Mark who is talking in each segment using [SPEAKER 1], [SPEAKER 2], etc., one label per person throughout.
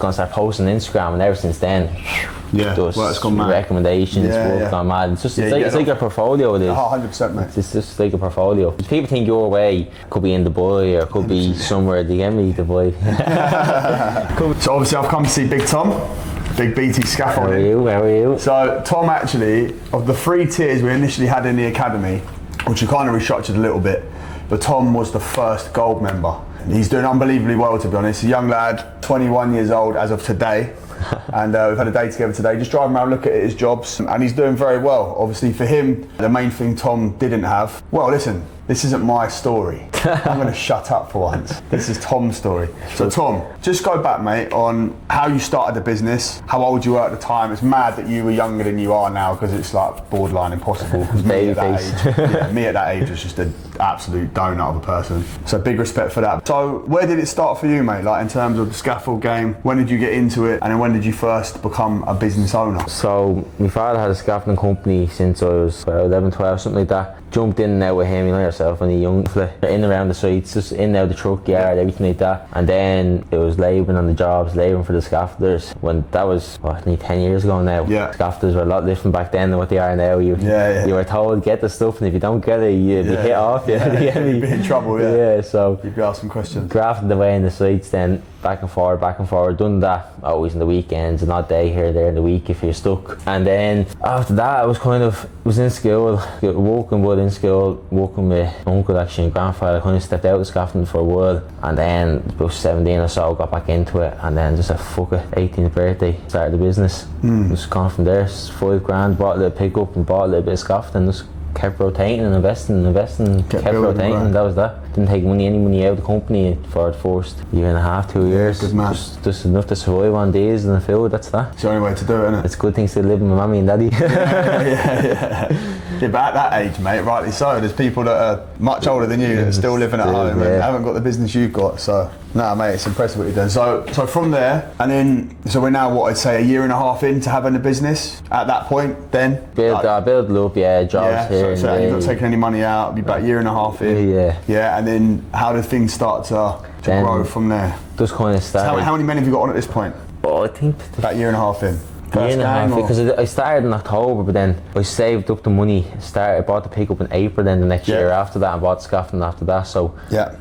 [SPEAKER 1] gonna start posting on Instagram, and ever since then,
[SPEAKER 2] well, it's gone mad.
[SPEAKER 1] Recommendations, gone mad. It's just it's like a portfolio. It is.
[SPEAKER 2] 100%, mate.
[SPEAKER 1] It's just like a portfolio. People think your way could be in Dubai or could be somewhere. Do you get me? Dubai.
[SPEAKER 2] Cool. So obviously I've come to see Big Tom. Big BT Scaffolding.
[SPEAKER 1] How are you?
[SPEAKER 2] So Tom, actually, of the 3 tiers we initially had in the academy, which we kind of restructured a little bit, but Tom was the first gold member. He's doing unbelievably well, to be honest. A young lad, 21 years old as of today. And we've had a day together today, just driving around, looking at his jobs, and he's doing very well. Obviously for him, the main thing Tom didn't have, well, listen, this isn't my story. I'm going to shut up for once. This is Tom's story. So Tom, just go back, mate, on how you started the business, how old you were at the time. It's mad that you were younger than you are now, because it's like borderline impossible. Because me at that age was just an absolute donut of a person. So big respect for that. So where did it start for you, mate? Like in terms of the scaffold game, when did you get into it, and then when did you first become a business owner?
[SPEAKER 1] So my father had a scaffolding company since I was about 11, 12, something like that. Jumped in and out with him, you know yourself, when you're young fella. In and around the sites, just in and out the truck yard, everything like that. And then it was labouring on the jobs, labouring for the scaffolders. When that was, nearly 10 years ago now. Scaffolders were a lot different back then than what they are now. You were told, get the stuff, and if you don't get it, you'd be hit off.
[SPEAKER 2] You'd be in trouble,
[SPEAKER 1] so
[SPEAKER 2] you'd be asking questions.
[SPEAKER 1] Grafted away in the sites, then back and forward, done that always in the weekends, and not day here, there in the week if you're stuck. And then after that, I was in school, working with my uncle, actually, and grandfather. I kind of stepped out of scaffolding for a while, and then about 17 or so, got back into it, and then just fuck it, 18th birthday, started the business. Just gone from there, $5,000, bought a little pickup and bought a little bit of scaffolding, just kept rotating and investing, kept rotating, that was that. Didn't take any money out of the company for the first year and a half, 2 years.
[SPEAKER 2] Good man.
[SPEAKER 1] Just enough to survive on days and the food, that's that.
[SPEAKER 2] It's the only way to do it, isn't it?
[SPEAKER 1] It's good things to live with my mummy and daddy.
[SPEAKER 2] Yeah, but at that age, mate, rightly so, there's people that are much older than you that are still living at home and haven't got the business you've got, so mate, it's impressive what you're doing. So from there, and then, so we're now, what I'd say, a year and a half into having a business at that point, then?
[SPEAKER 1] Build up, jobs here.
[SPEAKER 2] So you've not taken any money out, you're about a year and a half in. Yeah, and then how did things start to grow from there?
[SPEAKER 1] Just kind of started.
[SPEAKER 2] So how many men have you got on at this point?
[SPEAKER 1] Well, I think
[SPEAKER 2] about a year and a half in.
[SPEAKER 1] Because I started in October, but then I saved up the money, I bought the pickup in April, then the next year after that, and bought the scaffolding after that, so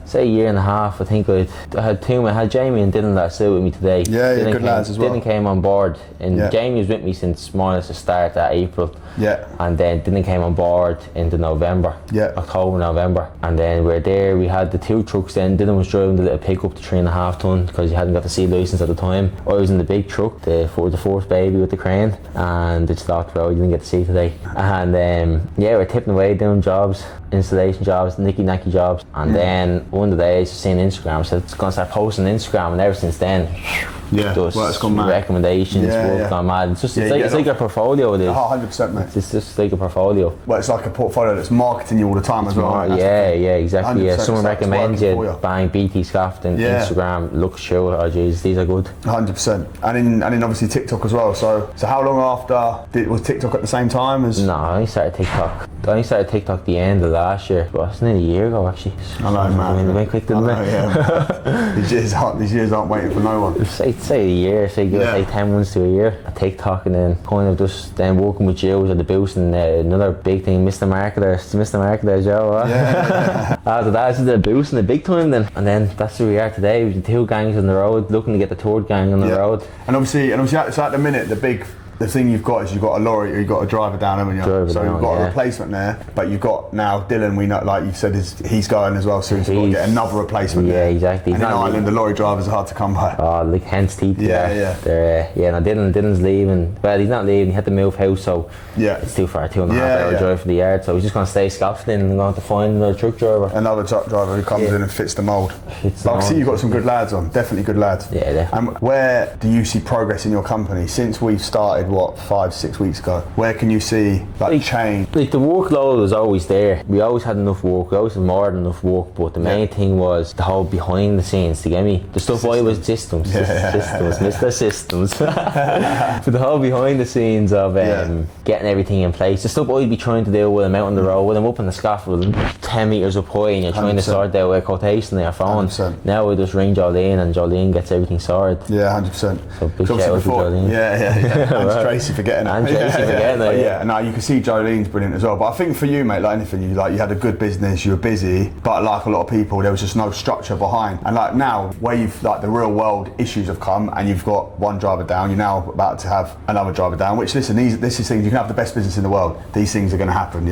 [SPEAKER 1] say a year and a half. I think I had two, I had Jamie and Dylan that sit with me today.
[SPEAKER 2] Good lads as well.
[SPEAKER 1] Dylan came on board, and Jamie was with me since more or less the start of April, and then Dylan came on board into November, October, November, and then we were there, we had the 2 trucks then. Dylan was driving the little pickup, the 3.5 ton, because he hadn't got the C licence at the time. I was in the big truck, the fourth baby with the crane, and they just thought, well, you didn't get to see today. And we're tipping away doing jobs, installation jobs, nicky-nacky jobs, and then one of the days I seen Instagram, so it's going to start posting on Instagram, and ever since then,
[SPEAKER 2] it's gone mad.
[SPEAKER 1] Recommendations, gone mad. It's just it's like a portfolio, it is.
[SPEAKER 2] 100%, mate.
[SPEAKER 1] It's just like a portfolio.
[SPEAKER 2] Well, it's like a portfolio that's marketing you all the time as well.
[SPEAKER 1] Exactly. Someone recommends you, bang, BT Scaffolding, Instagram, look, show, oh jeez, these are good.
[SPEAKER 2] 100%. And then obviously TikTok as well. So how long after was TikTok at the same time as?
[SPEAKER 1] No, I only started TikTok the end of last year. Well, it's nearly a year ago actually.
[SPEAKER 2] I know, man.
[SPEAKER 1] It went quick, didn't it?
[SPEAKER 2] These years aren't waiting for no one.
[SPEAKER 1] Say a year, say 10 months to a year at TikTok, and then kind of just then working with Joe at the boost, and another big thing, Mr. Marketer, Joe. After that, I just did a boost in the big time then, and then that's where we are today. With the 2 gangs on the road, looking to get the 3rd gang on the road.
[SPEAKER 2] And obviously, so at the minute, the thing you've got is you've got a lorry, or you've got a driver down, haven't you? So you've got a replacement there, but you've got now Dylan, we know, like you said, he's going as well, so he's got to get another replacement there.
[SPEAKER 1] Exactly.
[SPEAKER 2] And in Ireland, the lorry drivers are hard to come by.
[SPEAKER 1] Oh, like hen's teeth. Dylan's leaving. Well, he's not leaving, he had to move house, so it's too far, 2.5 hour drive from the yard, so he's just going to stay scaffolding and going to find another truck driver.
[SPEAKER 2] Another truck driver who comes in and fits the mould. But I see you've got some good lads on, definitely good lads.
[SPEAKER 1] Yeah, definitely.
[SPEAKER 2] And where do you see progress in your company since we've started? started, what, 5-6 weeks ago. Where can you see that change?
[SPEAKER 1] Like the workload was always there. We always had enough work. We always had more than enough work. But the main thing was the whole behind the scenes. Do you get me? The stuff I was systems, Mr. Systems. But the whole behind the scenes of getting everything in place. The stuff I'd be trying to do when I'm out on the road, when I'm up on the scaffold, 10 metres up high, and you're trying to sort out a quotation on your phone. 100%. Now we just ring Jolene, and Jolene gets everything sorted.
[SPEAKER 2] Yeah, 100%.
[SPEAKER 1] So big shout out to Jolene.
[SPEAKER 2] Yeah. And Tracy for getting it.
[SPEAKER 1] And Tracy for getting it.
[SPEAKER 2] Yeah, no, you can see Jolene's brilliant as well. But I think for you, mate, like anything, you had a good business, you were busy, but like a lot of people, there was just no structure behind. And like now, where you've like the real world issues have come, and you've got one driver down, you're now about to have another driver down. Which listen, this is things you can have the best business in the world. These things are going to happen,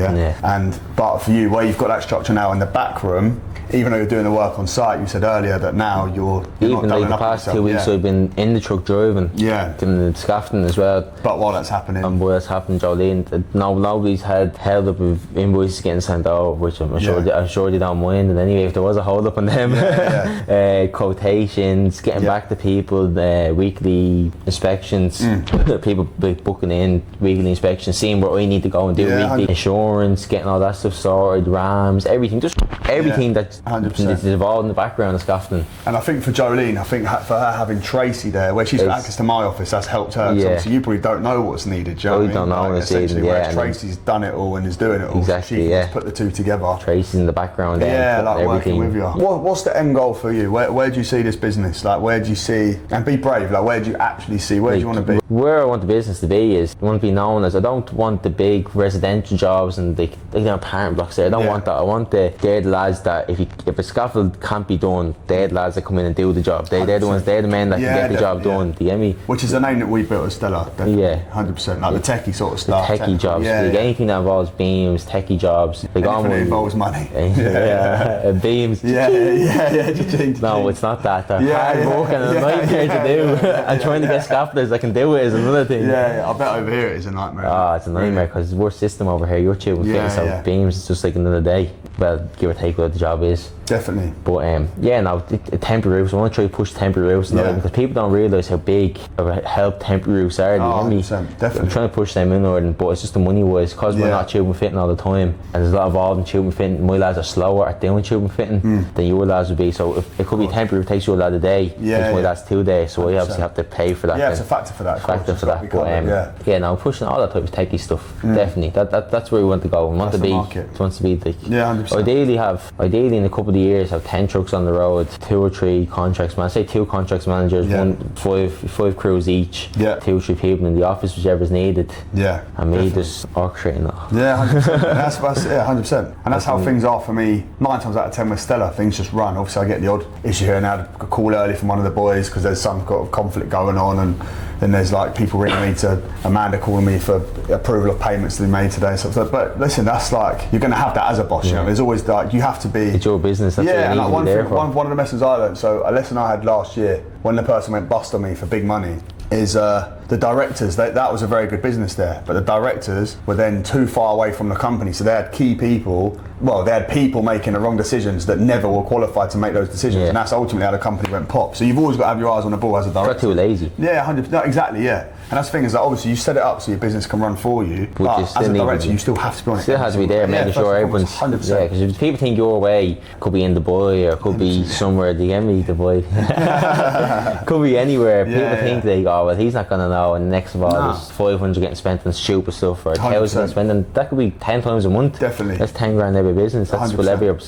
[SPEAKER 2] but for you, where you've got that structure now in the back room, even though you're doing the work on site, you said earlier that now you're
[SPEAKER 1] even like the past 2 weeks I've been in the truck driving, doing the scaffolding as well.
[SPEAKER 2] But while that's happening,
[SPEAKER 1] and while that's happening, Jolene, nobody's held up with invoices getting sent out, which I'm sure they don't mind. And anyway, if there was a hold up on them, quotations, getting back to people, weekly inspections, people booking in weekly inspections, seeing where I need to go and do weekly insurance, getting all that stuff sorted, rams, everything, just everything that's
[SPEAKER 2] 100%.
[SPEAKER 1] involved in the background of scaffolding.
[SPEAKER 2] And I think for Jolene, I think for her having Tracy there, where she's got access to my office, that's helped her. So you probably don't know what's needed. Do you know what I mean?
[SPEAKER 1] Don't know what's needed.
[SPEAKER 2] Whereas Tracy's done it all and is doing it all.
[SPEAKER 1] Exactly.
[SPEAKER 2] She can just put the two together.
[SPEAKER 1] Tracy's in the background.
[SPEAKER 2] Like working with you. What's the end goal for you? Where do you see this business? Like, where do you see? And be brave. Like, where do you actually see? Where do you want to be?
[SPEAKER 1] Where I want the business to be is I want to be known as. I don't want the big residential jobs and the apartment blocks there. I don't want that. I want they're the lads that if a scaffold can't be done, they're the lads that come in and do the job. They're the men that can get the job done. Do you get me?
[SPEAKER 2] Which is a name that we built at Stella. 100%. Like the techie sort of stuff.
[SPEAKER 1] Techie jobs. Anything that involves beams, techie jobs.
[SPEAKER 2] Anything that involves money.
[SPEAKER 1] Beams. No, it's not that. They're hard work and a nightmare to do. And trying to get scaffolders that can do it is another thing.
[SPEAKER 2] I bet over here it is a nightmare.
[SPEAKER 1] It's a nightmare because we're system over here. You're tubing fitting, so beams is just like another day. Well, give or take what the job is.
[SPEAKER 2] Definitely.
[SPEAKER 1] But temporary roofs. I want to try to push temporary roofs because people don't realise how big of a help temporary roofs are.
[SPEAKER 2] 100%, definitely.
[SPEAKER 1] I'm trying to push them in order, but it's just the money wise because we're not tubing fitting all the time, and there's a lot involved in tubing fitting. My lads are slower at doing tubing fitting than your lads would be. So if it could be temporary, it takes your lad a day. Takes my lads 2 days. So 100%. I obviously have to pay for that.
[SPEAKER 2] Yeah, it's a factor for that.
[SPEAKER 1] But pushing all that type of techie stuff. Definitely. That's where we want to go. We want to be. It wants to be the.
[SPEAKER 2] 100%.
[SPEAKER 1] Ideally in a couple of years have 10 trucks on the road, 2 or 3 contracts managers. Say 2 contracts managers, five crews each, 2 or 3 people in the office, whichever's needed. And me just orchestrating that.
[SPEAKER 2] 100%. That's 100%. And that's how things are for me. 9 times out of 10 with Stella, things just run. Obviously I get the odd issue here and now, a call early from one of the boys because there's some kind of conflict going on, and then there's like people ringing me to Amanda calling me for approval of payments to be made today. So, but listen, that's like, you're going to have that as a boss. You know, there's always like, you have to be.
[SPEAKER 1] It's your business. That's what you need to be there for.
[SPEAKER 2] One of the lessons I learned, so a lesson I had last year when the person went bust on me for big money, is the directors, that was a very good business there, but the directors were then too far away from the company, so they had key people, they had people making the wrong decisions that never were qualified to make those decisions, and that's ultimately how the company went pop. So you've always got to have your eyes on the ball as a director.
[SPEAKER 1] Got too lazy.
[SPEAKER 2] 100%, no, exactly, And that's the thing, is that obviously you set it up so your business can run for you, but as a director you still have to be on it.
[SPEAKER 1] Still has to be there, making sure everyone's
[SPEAKER 2] 100%.
[SPEAKER 1] Because if people think your way, could be in Dubai or could be somewhere, the Dubai, could be anywhere. People think they go, well, he's not going to know, and next of all there's 500 getting spent on stupid stuff, or 1,000 spending. That could be 10 times a month.
[SPEAKER 2] Definitely.
[SPEAKER 1] That's 10 grand every business. That's
[SPEAKER 2] 100%.
[SPEAKER 1] whatever it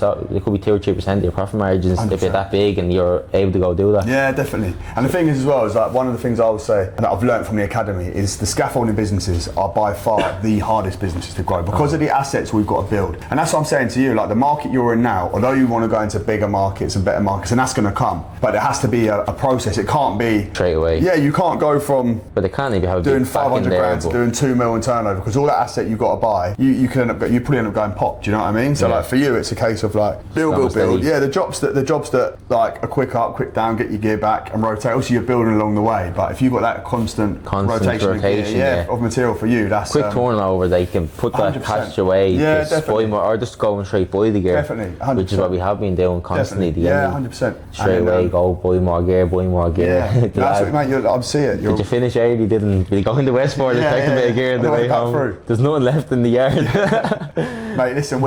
[SPEAKER 1] could be 2 or 3% of your profit margins if you're that big and you're able to go do that.
[SPEAKER 2] Yeah, definitely. And the thing is as well, is like one of the things I would say, and that I've learned from the academy, is the scaffolding businesses are by far the hardest businesses to grow because of the assets we've got to build. And that's what I'm saying to you, like the market you're in now, although you want to go into bigger markets and better markets, and that's going to come, but it has to be a process. It can't be
[SPEAKER 1] straight away.
[SPEAKER 2] Yeah, you can't go from
[SPEAKER 1] doing
[SPEAKER 2] 500 grand to doing 2 mil in turnover, because all that asset you've got to buy, you probably end up going pop. Do you know what I mean? So like for you, it's a case of like build. Yeah, the jobs that like are quick up, quick down, get your gear back and rotate. Also, you're building along the way. But if you've got that constant rotation of gear, of material for you, that's
[SPEAKER 1] quick turnover. They can put that
[SPEAKER 2] 100%.
[SPEAKER 1] Cash away, buy more, or just go and straight buy the gear.
[SPEAKER 2] Definitely, 100%.
[SPEAKER 1] Which is what we have been doing constantly.
[SPEAKER 2] 100%.
[SPEAKER 1] Straight away, go buy more gear.
[SPEAKER 2] Yeah, that's what, mate. I'm seeing it. it.
[SPEAKER 1] Did you finish early? Did you go into Westport and collect a bit of gear on the way home?
[SPEAKER 2] Through.
[SPEAKER 1] There's nothing left in the yard.
[SPEAKER 2] Mate, listen,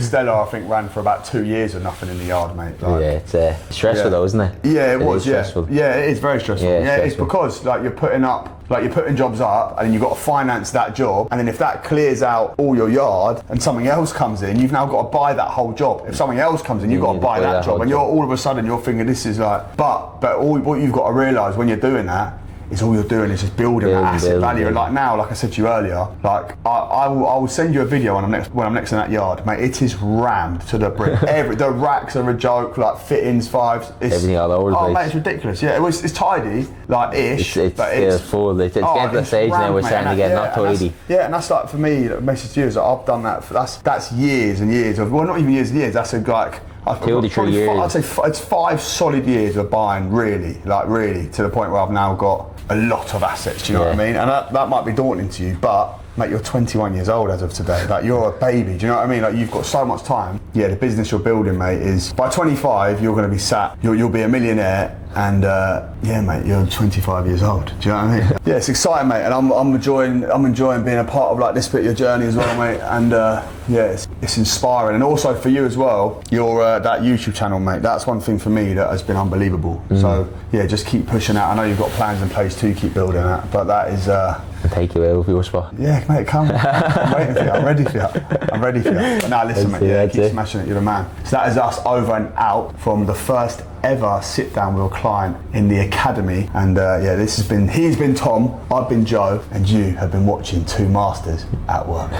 [SPEAKER 2] Stella, I think, ran for about 2 years with nothing in the yard, mate. Like,
[SPEAKER 1] yeah, it's stressful though, isn't it?
[SPEAKER 2] Yeah, it was.
[SPEAKER 1] Stressful.
[SPEAKER 2] Yeah, it is very stressful. Yeah,
[SPEAKER 1] stressful.
[SPEAKER 2] it's because like you're putting jobs up, and then you've got to finance that job, and then if that clears out all your yard, and something else comes in, you've now got to buy that whole job. If something else comes in, you've got to buy that job, and you're all of a sudden you're thinking this is like, but what you've got to realise when you're doing that is all you're doing is just building that asset value. And like now, like I said to you earlier, like I will send you a video when I'm next in that yard, mate. It is rammed to the brick. The racks are a joke, like fittings, fives,
[SPEAKER 1] everything all over the place.
[SPEAKER 2] Oh mate, it's ridiculous. Yeah, it's tidy, like ish,
[SPEAKER 1] but it's full. It's getting to the stage now we're starting to get not tidy.
[SPEAKER 2] Yeah, and that's like for me. The message to you is that I've done that. That's years and years of, well, not even years and years. That's like.
[SPEAKER 1] 2 to 3 years.
[SPEAKER 2] I'd say it's 5 solid years of buying, really, to the point where I've now got a lot of assets. Do you know what I mean? And that might be daunting to you, but mate, you're 21 years old as of today. Like, you're a baby. Do you know what I mean? Like, you've got so much time. Yeah, the business you're building, mate, is by 25 you're going to be sat. You'll be a millionaire. And yeah, mate, you're 25 years old. Do you know what I mean? Yeah, it's exciting, mate, and I'm enjoying being a part of like this bit of your journey as well, mate. And yeah, it's inspiring, and also for you as well. Your that YouTube channel, mate. That's one thing for me that has been unbelievable. So yeah, just keep pushing out. I know you've got plans in place to keep building that, but that is.
[SPEAKER 1] I'll take you out of your spot.
[SPEAKER 2] Yeah, mate, come. I'm waiting for you. I'm ready for you. But now listen, mate. Keep smashing it. You're the man. So that is us over and out from the first ever sit down with a client in the academy. And yeah, he's been Tom, I've been Joe, and you have been watching two masters at work.